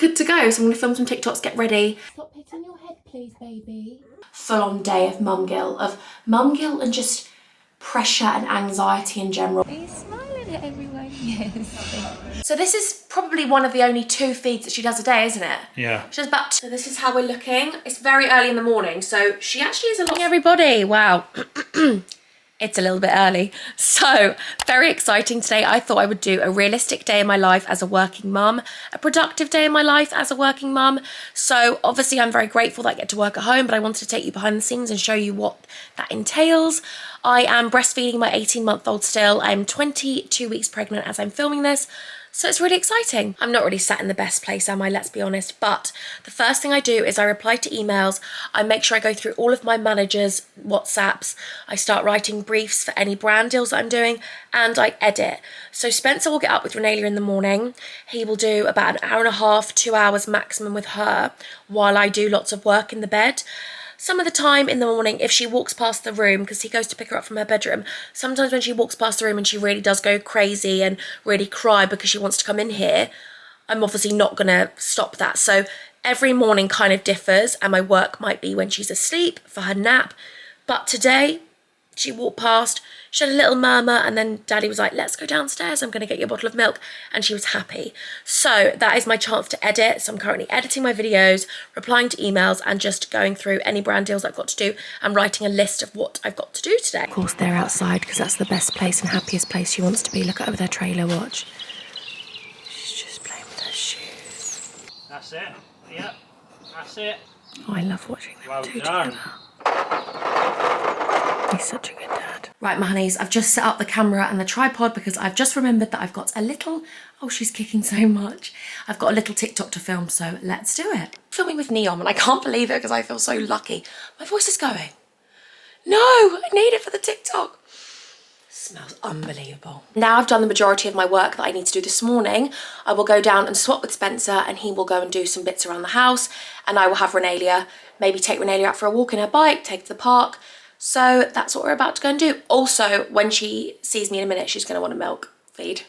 good to go. So I'm gonna film some TikToks, get ready. Stop hitting your head, please, baby. Full on day of mum guilt and just pressure and anxiety in general. Are you smiling at everyone? Yes. So this is probably one of the only 2 feeds that she does a day, isn't it? Yeah. She does about so this is how we're looking. It's very early in the morning, so she actually is a lot. Everybody, wow. It's a little bit early. So, very exciting today. I thought I would do a realistic day in my life as a working mum, a productive day in my life as a working mum. So, obviously, I'm very grateful that I get to work at home, but I wanted to take you behind the scenes and show you what that entails. I am breastfeeding my 18-month-old still. I'm 22 weeks pregnant as I'm filming this. So it's really exciting. I'm not really sat in the best place, am I? Let's be honest. But the first thing I do is I reply to emails. I make sure I go through all of my managers' WhatsApps. I start writing briefs for any brand deals that I'm doing, and I edit. So Spencer will get up with Renalia in the morning. He will do about an hour and a half, 2 hours maximum with her while I do lots of work in the bed. Some of the time in the morning, if she walks past the room, because he goes to pick her up from her bedroom, sometimes when she walks past the room and she really does go crazy and really cry because she wants to come in here, I'm obviously not going to stop that. So every morning kind of differs, and my work might be when she's asleep for her nap. But today, she walked past, she had a little murmur, and then Daddy was like, let's go downstairs, I'm going to get you a bottle of milk. And she was happy. So that is my chance to edit. So I'm currently editing my videos, replying to emails, and just going through any brand deals I've got to do and writing a list of what I've got to do today. Of course, they're outside because that's the best place and happiest place she wants to be. Look at her with her trailer, watch. She's just playing with her shoes. That's it. Yep. That's it. Oh, I love watching them Well do done. together. He's such a good dad. Right, my honeys, I've just set up the camera and the tripod because I've just remembered that I've got a little... Oh, she's kicking so much. I've got a little TikTok to film, so let's do it. Filming with Neon, and I can't believe it because I feel so lucky. My voice is going. No, I need it for the TikTok. Smells unbelievable. Now I've done the majority of my work that I need to do this morning, I will go down and swap with Spencer, and he will go and do some bits around the house, and I will have Renalia, maybe take Renalia out for a walk in her bike, take her to the park. So that's what we're about to go and do. Also, when she sees me in a minute, she's gonna want a milk feed.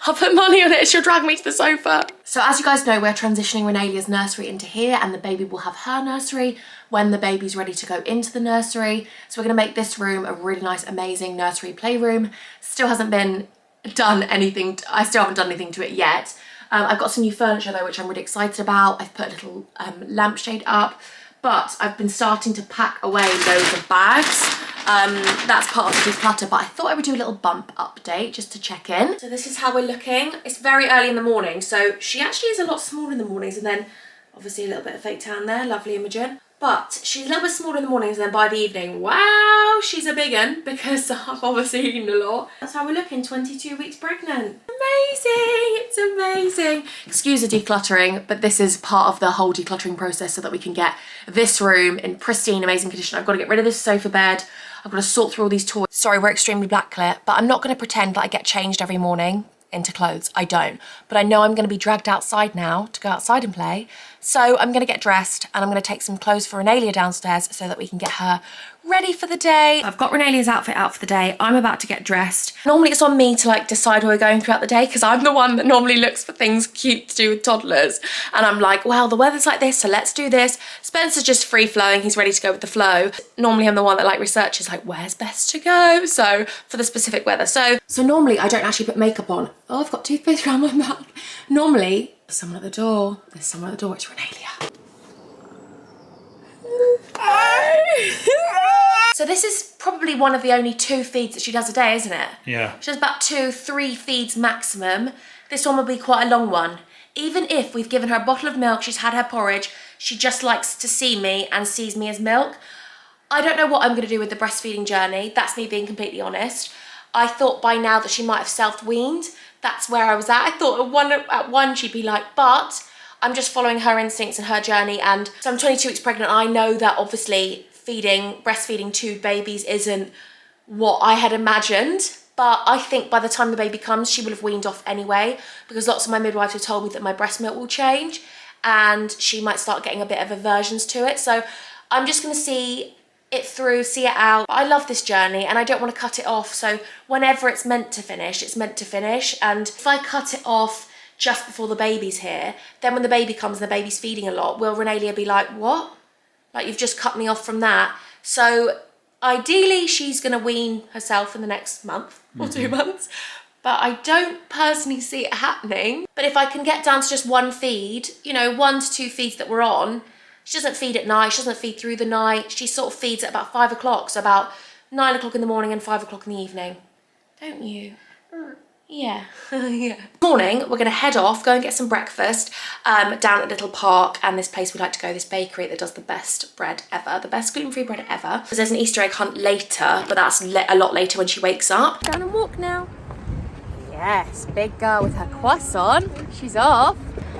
I'll put money on it, she'll drag me to the sofa. So as you guys know, we're transitioning Renalia's nursery into here, and the baby will have her nursery when the baby's ready to go into the nursery. So we're gonna make this room a really nice, amazing nursery playroom. Still hasn't been done anything, I still haven't done anything to it yet. I've got some new furniture though, which I'm really excited about. I've put a little lampshade up. But I've been starting to pack away loads of bags. That's part of the declutter, but I thought I would do a little bump update just to check in. So this is how we're looking. It's very early in the morning, so she actually is a lot smaller in the mornings, and then obviously a little bit of fake tan there, lovely Imogen. But she's a little bit smaller in the mornings, and then by the evening, wow, she's a big one because I've obviously eaten a lot. That's how we're looking, 22 weeks pregnant. Amazing, it's amazing. Excuse the decluttering, but this is part of the whole decluttering process so that we can get this room in pristine, amazing condition. I've got to get rid of this sofa bed. I've got to sort through all these toys. Sorry, we're extremely blacklit, but I'm not going to pretend that I get changed every morning into clothes. I don't. But I know I'm going to be dragged outside now to go outside and play. So I'm going to get dressed, and I'm going to take some clothes for Renalia downstairs so that we can get her ready for the day. I've got Renalia's outfit out for the day. I'm about to get dressed. Normally it's on me to like decide where we're going throughout the day because I'm the one that normally looks for things cute to do with toddlers. And I'm like, well, the weather's like this, so let's do this. Spencer's just free flowing. He's ready to go with the flow. Normally I'm the one that like researches like where's best to go. So for the specific weather. So normally I don't actually put makeup on. Oh, I've got toothpaste around my mouth. Normally there's someone at the door. There's someone at the door. It's Renalia. So this is probably one of the only 2 feeds that she does a day, isn't it? Yeah. She does about 2-3 feeds maximum. This one will be quite a long one. Even if we've given her a bottle of milk, she's had her porridge, she just likes to see me and sees me as milk. I don't know what I'm gonna do with the breastfeeding journey. That's me being completely honest. I thought by now that she might have self-weaned. That's where I was at. I thought at one she'd be like, but I'm just following her instincts and her journey. And so I'm 22 weeks pregnant. I know that obviously breastfeeding 2 babies isn't what I had imagined, but I think by the time the baby comes, she will have weaned off anyway, because lots of my midwives have told me that my breast milk will change and she might start getting a bit of aversions to it. So I'm just gonna see it through, see it out. I love this journey and I don't want to cut it off. So whenever it's meant to finish, it's meant to finish. And if I cut it off just before the baby's here. Then when the baby comes and the baby's feeding a lot, will Renalia be like, what? Like, you've just cut me off from that. So ideally she's gonna wean herself in the next month or 2 months, but I don't personally see it happening. But if I can get down to just one feed, you know, 1 to 2 feeds that we're on, she doesn't feed at night, she doesn't feed through the night, she sort of feeds at about 5 o'clock, so about 9 o'clock in the morning and 5 o'clock in the evening. Don't you? Yeah, yeah. Morning, we're gonna head off, go and get some breakfast down at a little park, and this place we like to go, this bakery that does the best bread ever, the best gluten-free bread ever. Because there's an Easter egg hunt later, but that's a lot later when she wakes up. Down and walk now. Yes, big girl with her croissant. She's off.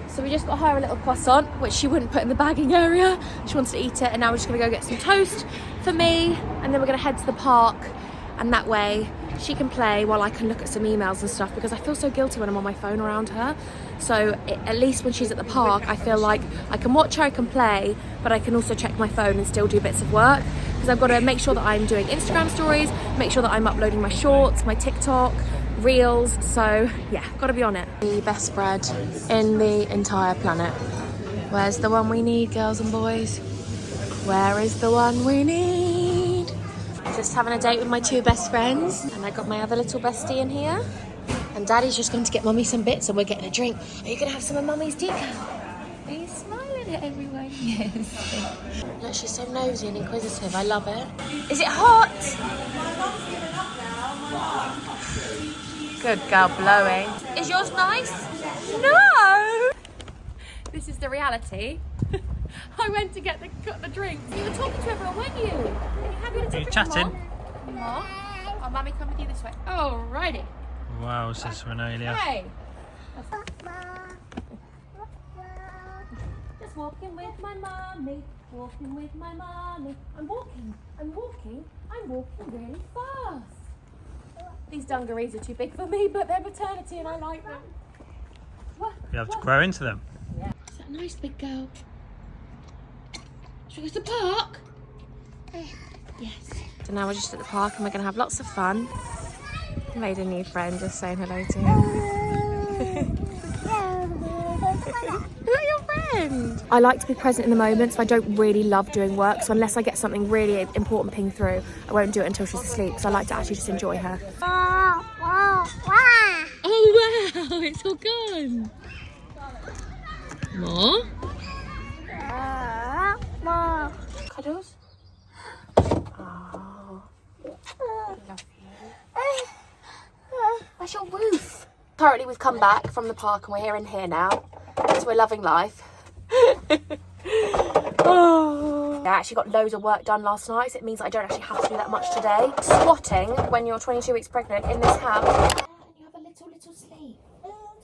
So we just got her a little croissant, which she wouldn't put in the bagging area. She wants to eat it, and now we're just gonna go get some toast for me, and then we're gonna head to the park, and that way she can play while I can look at some emails and stuff, because I feel so guilty when I'm on my phone around her. So at least when she's at the park, I feel like I can watch her, I can play, but I can also check my phone and still do bits of work, because I've got to make sure that I'm doing Instagram stories, make sure that I'm uploading my shorts, my TikTok, reels. So yeah, got to be on it. The best bread in the entire planet. Where's the one we need, girls and boys? Where is the one we need? Just having a date with my 2 best friends, and I got my other little bestie in here, and Daddy's just going to get Mummy some bits, and we're getting a drink. Are you going to have some of Mummy's decaf? Are you smiling at everyone? Yes. Look, she's so nosy and inquisitive. I love it. Is it hot? Good girl, blowing. Is yours nice? No! This is the reality. I went to get the drink. You were talking to everyone, weren't you? Are you happy to talk Are you chatting? More? Oh, Mummy, come with you this way. Alrighty. Wow, says Renalia. Hey. Just walking with my mummy. Walking with my mummy. I'm walking really fast. These dungarees are too big for me, but they're maternity and I like them. What? You have to grow into them. Yeah. Is that nice, big girl? Should we go to the park? Yes. So now we're just at the park and we're going to have lots of fun. Made a new friend, just saying hello to him. Look at your friend. I like to be present in the moment, so I don't really love doing work. So unless I get something really important ping through, I won't do it until she's asleep. So I like to actually just enjoy her. Oh wow, it's all gone. More? Cuddles? Oh, I love you. Where's your roof? Currently we've come back from the park and we're in here now. So we're loving life. Oh. I actually got loads of work done last night, so it means I don't actually have to do that much today. Squatting when you're 22 weeks pregnant in this house. And you have a little sleep.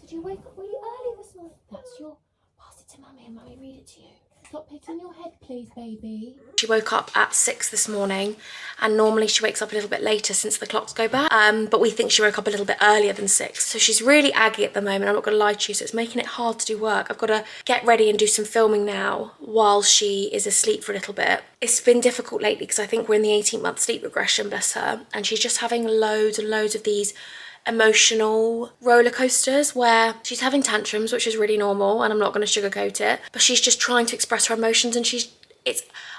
Did you wake up really early this morning? That's your... Pass it to Mummy and Mummy read it to you. Stop hitting your head, please, baby. She woke up at 6 this morning, and normally she wakes up a little bit later since the clocks go back. But we think she woke up a little bit earlier than 6. So she's really aggy at the moment, I'm not gonna lie to you, so it's making it hard to do work. I've gotta get ready and do some filming now while she is asleep for a little bit. It's been difficult lately because I think we're in the 18-month sleep regression, bless her, and she's just having loads and loads of these emotional roller coasters where she's having tantrums, which is really normal, and I'm not going to sugarcoat it, but she's just trying to express her emotions, and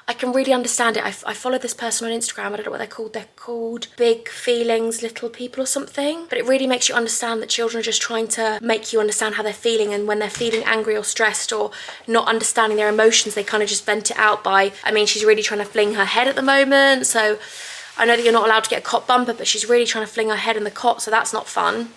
I can really understand it. I follow this person on Instagram, I don't know what they're called Big Feelings Little People or something, but it really makes you understand that children are just trying to make you understand how they're feeling, and when they're feeling angry or stressed or not understanding their emotions, they kind of just vent it out by, I mean, she's really trying to fling her head at the moment, so I know that you're not allowed to get a cot bumper, but she's really trying to fling her head in the cot, so that's not fun.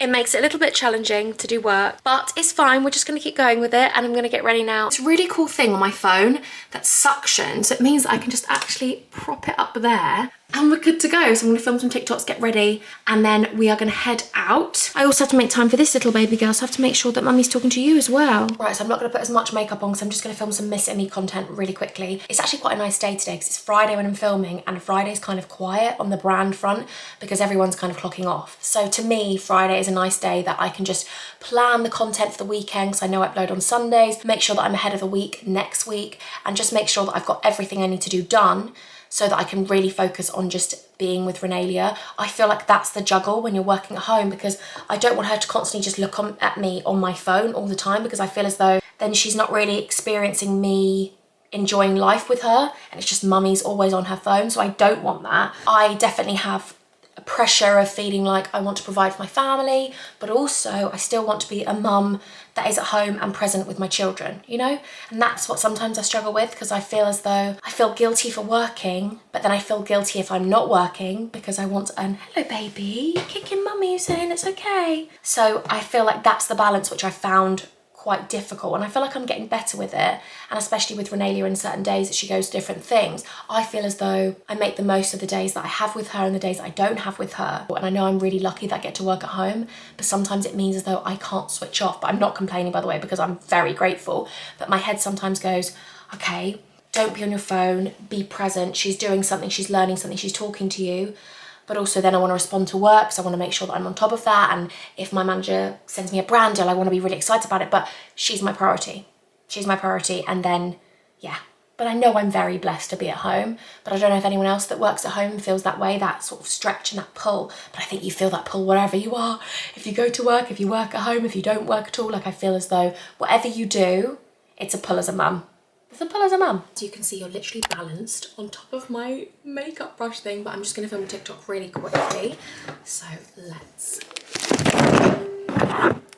It makes it a little bit challenging to do work, but it's fine. We're just going to keep going with it, and I'm going to get ready now. It's a really cool thing on my phone that suctions, so it means that I can just actually prop it up there and we're good to go. So I'm going to film some TikToks, get ready, and then we are going to head out. I also have to make time for this little baby girl, so I have to make sure that Mummy's talking to you as well. Right, so I'm not going to put as much makeup on because I'm just going to film some Miss Me content really quickly. It's actually quite a nice day today because it's Friday when I'm filming, and Friday's kind of quiet on the brand front because everyone's kind of clocking off. So to me, Friday is a nice day that I can just plan the content for the weekend because I know I upload on Sundays, make sure that I'm ahead of the week next week, and just make sure that I've got everything I need to do done, so that I can really focus on just being with Renalia. I feel like that's the juggle when you're working at home, because I don't want her to constantly just look at me on my phone all the time, because I feel as though then she's not really experiencing me enjoying life with her, and it's just mummy's always on her phone. So I don't want that. I definitely have a pressure of feeling like I want to provide for my family, but also I still want to be a mum that is at home and present with my children, you know? And that's what sometimes I struggle with, because I feel as though I feel guilty for working, but then I feel guilty if I'm not working because I want to earn. Hello baby, kicking mummy, you saying it's okay. So I feel like that's the balance which I found quite difficult, and I feel like I'm getting better with it, and especially with Renalia in certain days that she goes to different things, I feel as though I make the most of the days that I have with her and the days that I don't have with her. And I know I'm really lucky that I get to work at home, but sometimes it means as though I can't switch off. But I'm not complaining, by the way, because I'm very grateful, but my head sometimes goes, okay, don't be on your phone, be present, she's doing something, she's learning something, she's talking to you. But also then I want to respond to work, so I want to make sure that I'm on top of that. And if my manager sends me a brand deal, I want to be really excited about it. But she's my priority. She's my priority. And then, yeah. But I know I'm very blessed to be at home. But I don't know if anyone else that works at home feels that way, that sort of stretch and that pull. But I think you feel that pull wherever you are. If you go to work, if you work at home, if you don't work at all, like I feel as though whatever you do, it's a pull as a mum. It's a pull as a mum. So you can see you're literally balanced on top of my makeup brush thing, but I'm just gonna film a TikTok really quickly. So let's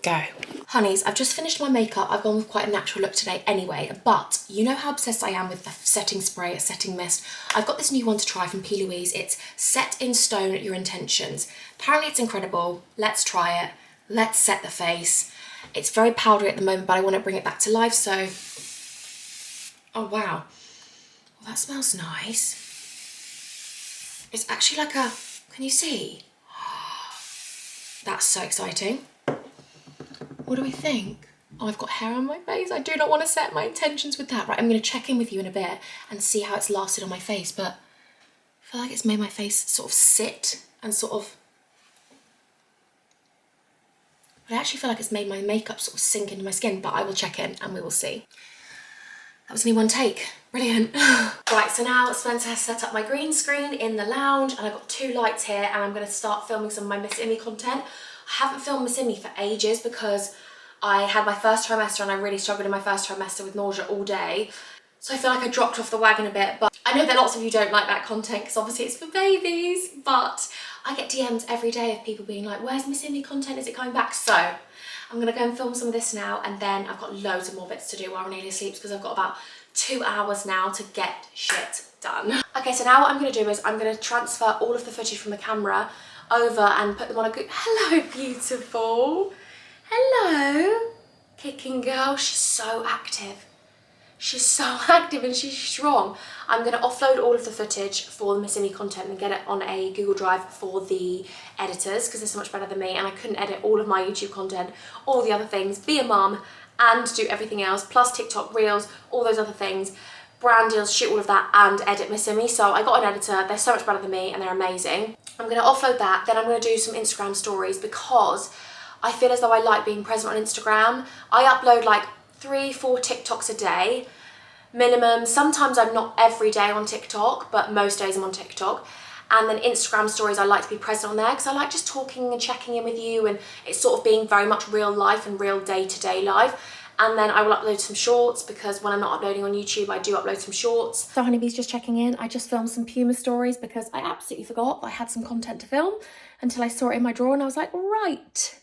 go. Honeys, I've just finished my makeup. I've gone with quite a natural look today anyway, but you know how obsessed I am with the setting spray, a setting mist. I've got this new one to try from P. Louise. It's Set in Stone Your Intentions. Apparently it's incredible. Let's try it. Let's set the face. It's very powdery at the moment, but I want to bring it back to life, so oh wow, well that smells nice. It's actually like a, can you see? That's so exciting. What do we think? Oh, I've got hair on my face. I do not want to set my intentions with that. Right, I'm going to check in with you in a bit and see how it's lasted on my face, but I feel like it's made my face sort of sit and sort of, but I actually feel like it's made my makeup sort of sink into my skin, but I will check in and we will see. That was only one take. Brilliant. Right, so now Spencer has set up my green screen in the lounge, and I've got 2 lights here, and I'm going to start filming some of my Miss Immy content. I haven't filmed Miss Immy for ages because I had my first trimester and I really struggled in my first trimester with nausea all day. So I feel like I dropped off the wagon a bit, but I know that lots of you don't like that content because obviously it's for babies, but I get DMs every day of people being like, where's Miss Immy content? Is it coming back? So I'm gonna go and film some of this now, and then I've got loads of more bits to do while Renalia sleeps because I've got about 2 hours now to get shit done. Okay, so now what I'm gonna do is I'm gonna transfer all of the footage from the camera over and put them on a good, hello beautiful, hello, kicking girl, she's so active. She's so active and she's strong. I'm going to offload all of the footage for the Miss Immy content and get it on a Google Drive for the editors because they're so much better than me, and I couldn't edit all of my YouTube content, all the other things, be a mum and do everything else, plus TikTok Reels, all those other things, brand deals, shoot all of that and edit Miss Immy. So I got an editor, they're so much better than me and they're amazing. I'm going to offload that, then I'm going to do some Instagram stories because I feel as though I like being present on Instagram. I upload like 3-4 TikToks a day minimum. Sometimes I'm not every day on TikTok, but most days I'm on TikTok. And then Instagram stories, I like to be present on there because I like just talking and checking in with you, and it's sort of being very much real life and real day-to-day life. And then I will upload some shorts because when I'm not uploading on YouTube, I do upload some shorts. So honeybees, just checking in. I just filmed some Puma stories because I absolutely forgot I had some content to film until I saw it in my drawer and I was like, right,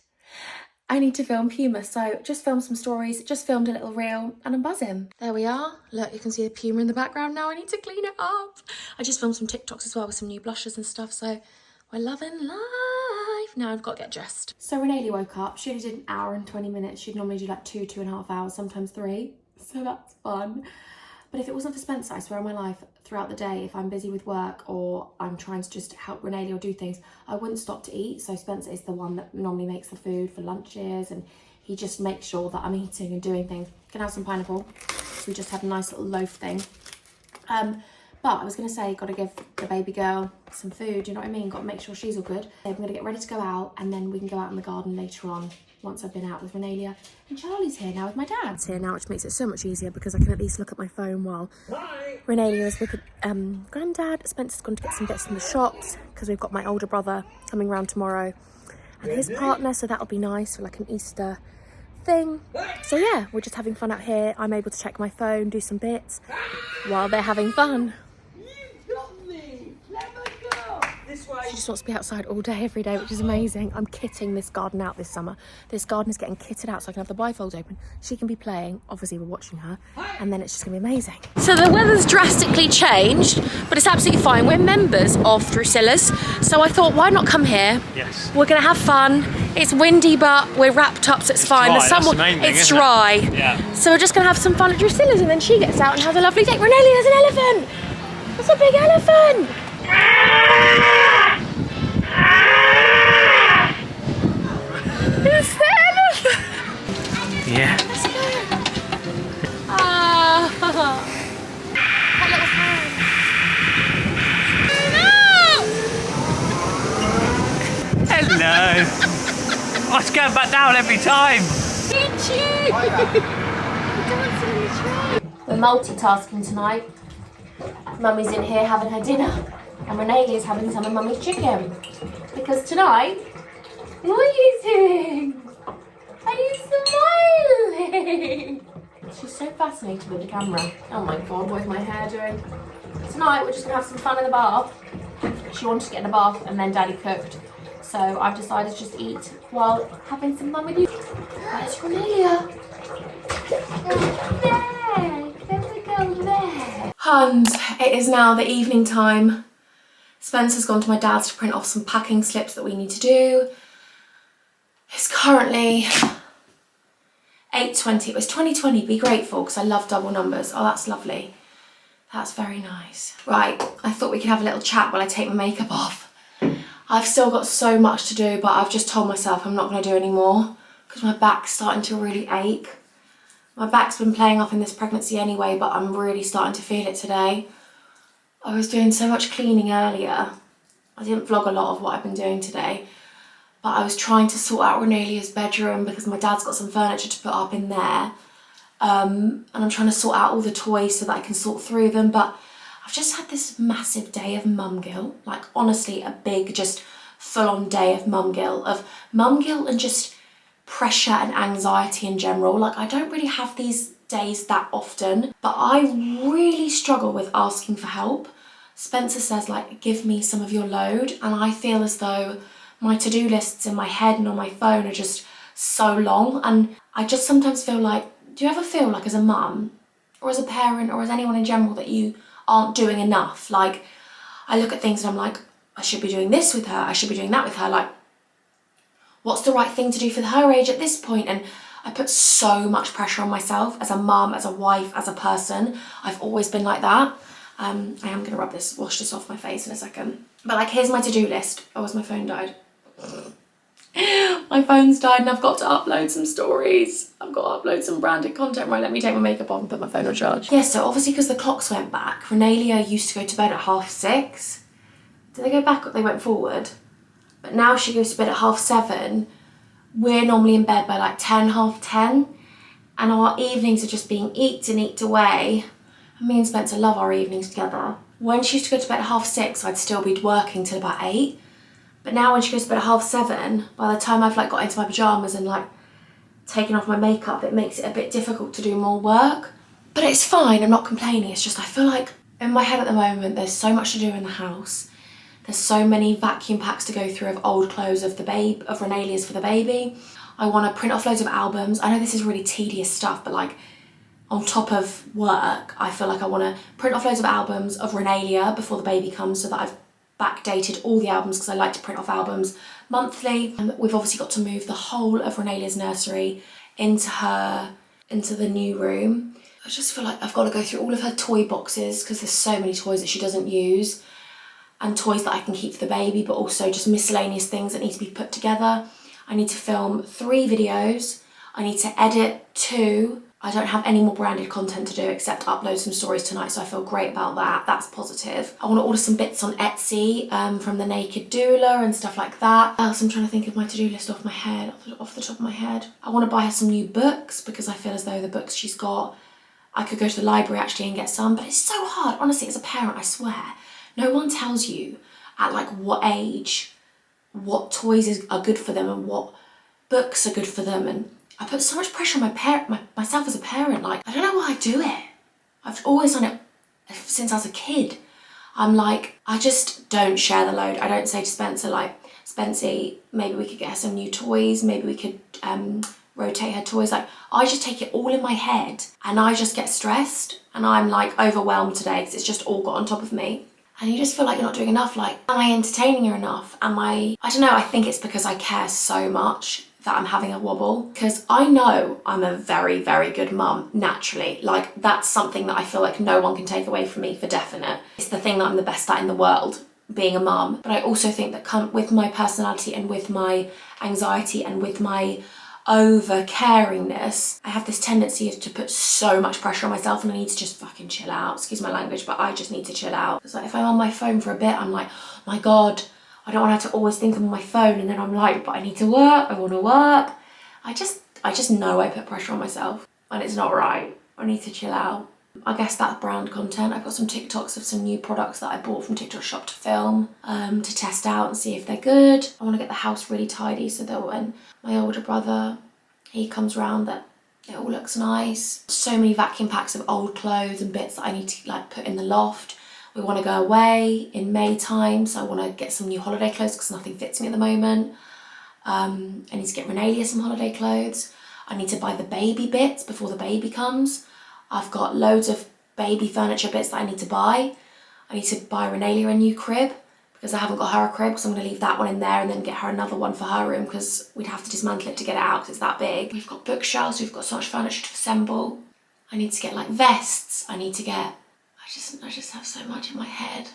I need to film Puma. So just filmed some stories, just filmed a little reel, and I'm buzzing. There we are. Look, you can see the Puma in the background now. I need to clean it up. I just filmed some TikToks as well with some new blushes and stuff. So we're loving life. Now I've got to get dressed. So Renalia woke up. She only did an hour and 20 minutes. She'd normally do like 2.5 hours, sometimes 3. So that's fun. But if it wasn't for Spencer, I swear on my life, throughout the day, if I'm busy with work or I'm trying to just help Renalia or do things, I wouldn't stop to eat. So Spencer is the one that normally makes the food for lunches, and he just makes sure that I'm eating and doing things. Can I have some pineapple? So we just had a nice little loaf thing. But I was going to say, got to give the baby girl some food, you know what I mean? Got to make sure she's all good. I'm going to get ready to go out, and then we can go out in the garden later on once I've been out with Renalia. And Charlie's here now with my dad. It's here now, which makes it so much easier because I can at least look at my phone while Renalia is with Granddad. Spencer's gone to get some bits from the shops because we've got my older brother coming round tomorrow and his partner, so that'll be nice for like an Easter thing. So yeah, we're just having fun out here. I'm able to check my phone, do some bits while they're having fun. She just wants to be outside all day, every day, which is amazing. I'm kitting this garden out this summer. This garden is getting kitted out so I can have the bifold open. She can be playing, obviously we're watching her, and then it's just gonna be amazing. So the weather's drastically changed, but it's absolutely fine. We're members of Drusilla's, so I thought, why not come here? Yes. We're gonna have fun. It's windy, but we're wrapped up, so it's fine. Dry, The sun that's the main thing, it's isn't it? dry. Yeah. So we're just gonna have some fun at Drusilla's, and then she gets out and has a lovely day. Renee, there's an elephant. There's a big elephant. It's the elephant! Yeah. Let's go! Ah! That little hand. Hello. Oh, it's going back down every time. We're multitasking tonight. Mummy's in here having her dinner, and Renalia's having some of Mummy's chicken. Because tonight, what are you doing? Are you smiling? She's so fascinated with the camera. Oh my god, what is my hair doing? Tonight, we're just gonna have some fun in the bath. She wanted to get in the bath, and then Daddy cooked. So I've decided to just eat while having some fun with you. Where's Renalia? There we go there. Huns, it is now the evening time. Spencer's gone to my dad's to print off some packing slips that we need to do. It's currently 8:20. It was 2020, be grateful, because I love double numbers. Oh, that's lovely. That's very nice. Right, I thought we could have a little chat while I take my makeup off. I've still got so much to do, but I've just told myself I'm not going to do any more because my back's starting to really ache. My back's been playing up in this pregnancy anyway, but I'm really starting to feel it today. I was doing so much cleaning earlier. I didn't vlog a lot of what I've been doing today, but I was trying to sort out Renalia's bedroom because my dad's got some furniture to put up in there. And I'm trying to sort out all the toys so that I can sort through them, but I've just had this massive day of mum guilt, like honestly a big, just full-on day of mum guilt and just pressure and anxiety in general. Like I don't really have these days that often, but I really struggle with asking for help. Spencer says like, give me some of your load, and I feel as though my to-do lists in my head and on my phone are just so long, and I just sometimes feel like, do you ever feel like as a mum or as a parent or as anyone in general that you aren't doing enough? Like I look at things and I'm like, I should be doing this with her, I should be doing that with her, like what's the right thing to do for her age at this point? And I put so much pressure on myself as a mum, as a wife, as a person. I've always been like that. I am gonna wash this off my face in a second. But like, here's my to-do list. Oh, as my phone died. My phone's died and I've got to upload some stories. I've got to upload some branded content. Right, let me take my makeup off and put my phone on charge. Yeah, so obviously because the clocks went back, Renalia used to go to bed at 6:30. Did they go back or they went forward? But now she goes to bed at 7:30. We're normally in bed by like 10, 10:30. And our evenings are just being eked and eked away. And me and Spencer love our evenings together. When she used to go to bed at 6:30, I'd still be working till about 8. But now when she goes to bed at 7:30, by the time I've like got into my pajamas and like taken off my makeup, it makes it a bit difficult to do more work. But it's fine, I'm not complaining. It's just I feel like in my head at the moment, there's so much to do in the house. There's so many vacuum packs to go through of old clothes of Renalia's for the baby. I want to print off loads of albums. I know this is really tedious stuff, but like on top of work, I feel like I want to print off loads of albums of Renalia before the baby comes so that I've backdated all the albums because I like to print off albums monthly. And we've obviously got to move the whole of Renalia's nursery into the new room. I just feel like I've got to go through all of her toy boxes because there's so many toys that she doesn't use, and toys that I can keep for the baby, but also just miscellaneous things that need to be put together. I need to film 3 videos. I need to edit 2. I don't have any more branded content to do except upload some stories tonight, so I feel great about that. That's positive. I want to order some bits on Etsy from the Naked Doula and stuff like that. Else, I'm trying to think of my to-do list off the top of my head. I want to buy her some new books because I feel as though the books she's got, I could go to the library actually and get some, but it's so hard. Honestly, as a parent, I swear, no one tells you at like what age, what toys are good for them and what books are good for them. And I put so much pressure on myself as a parent. Like, I don't know why I do it. I've always done it since I was a kid. I'm like, I just don't share the load. I don't say to Spencer, like, Spency, maybe we could get her some new toys. Maybe we could rotate her toys. Like, I just take it all in my head and I just get stressed and I'm like overwhelmed today because it's just all got on top of me. And you just feel like you're not doing enough. Like, am I entertaining her enough? I don't know, I think it's because I care so much that I'm having a wobble. Because I know I'm a very, very good mum, naturally. Like, that's something that I feel like no one can take away from me for definite. It's the thing that I'm the best at in the world, being a mum. But I also think that with my personality and with my anxiety and with my over caringness, I have this tendency to put so much pressure on myself and I need to just fucking chill out. Excuse my language, but I just need to chill out. It's like if I'm on my phone for a bit, I'm like, oh my God, I don't want her to always think I'm on my phone, and then I'm like, but I need to work, I want to work. I just know I put pressure on myself and it's not right. I need to chill out. I guess that's brand content. I've got some TikToks of some new products that I bought from TikTok Shop to film, to test out and see if they're good. I want to get the house really tidy so that when my older brother, he comes round, that it all looks nice. So many vacuum packs of old clothes and bits that I need to like put in the loft. We want to go away in May time, so I want to get some new holiday clothes because nothing fits me at the moment. I need to get Renalia some holiday clothes. I need to buy the baby bits before the baby comes. I've got loads of baby furniture bits that I need to buy. I need to buy Renalia a new crib because I haven't got her a crib, so I'm going to leave that one in there and then get her another one for her room because we'd have to dismantle it to get it out because it's that big. We've got bookshelves, we've got so much furniture to assemble. I need to get like vests. I need to get, I just have so much in my head.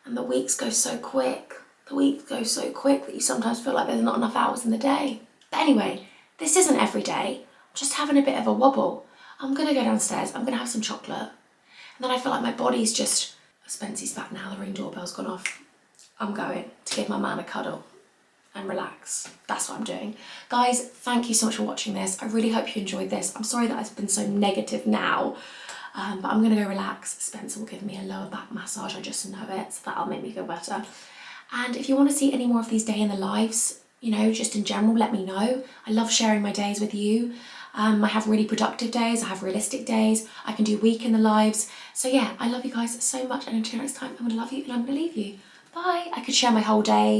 And the weeks go so quick. The weeks go so quick that you sometimes feel like there's not enough hours in the day. But anyway, this isn't every day. I'm just having a bit of a wobble. I'm gonna go downstairs, I'm gonna have some chocolate. And then I feel like my body's just, Spency's back now, the ring doorbell's gone off. I'm going to give my man a cuddle and relax. That's what I'm doing. Guys, thank you so much for watching this. I really hope you enjoyed this. I'm sorry that I've been so negative now, but I'm gonna go relax. Spencer will give me a lower back massage, I just know it, so that'll make me feel better. And if you wanna see any more of these day in the lives, you know, just in general, let me know. I love sharing my days with you. I have really productive days, I have realistic days, I can do week in the lives. So yeah, I love you guys so much, and until next time, I'm gonna love you and I'm gonna leave you. Bye. I could share my whole day.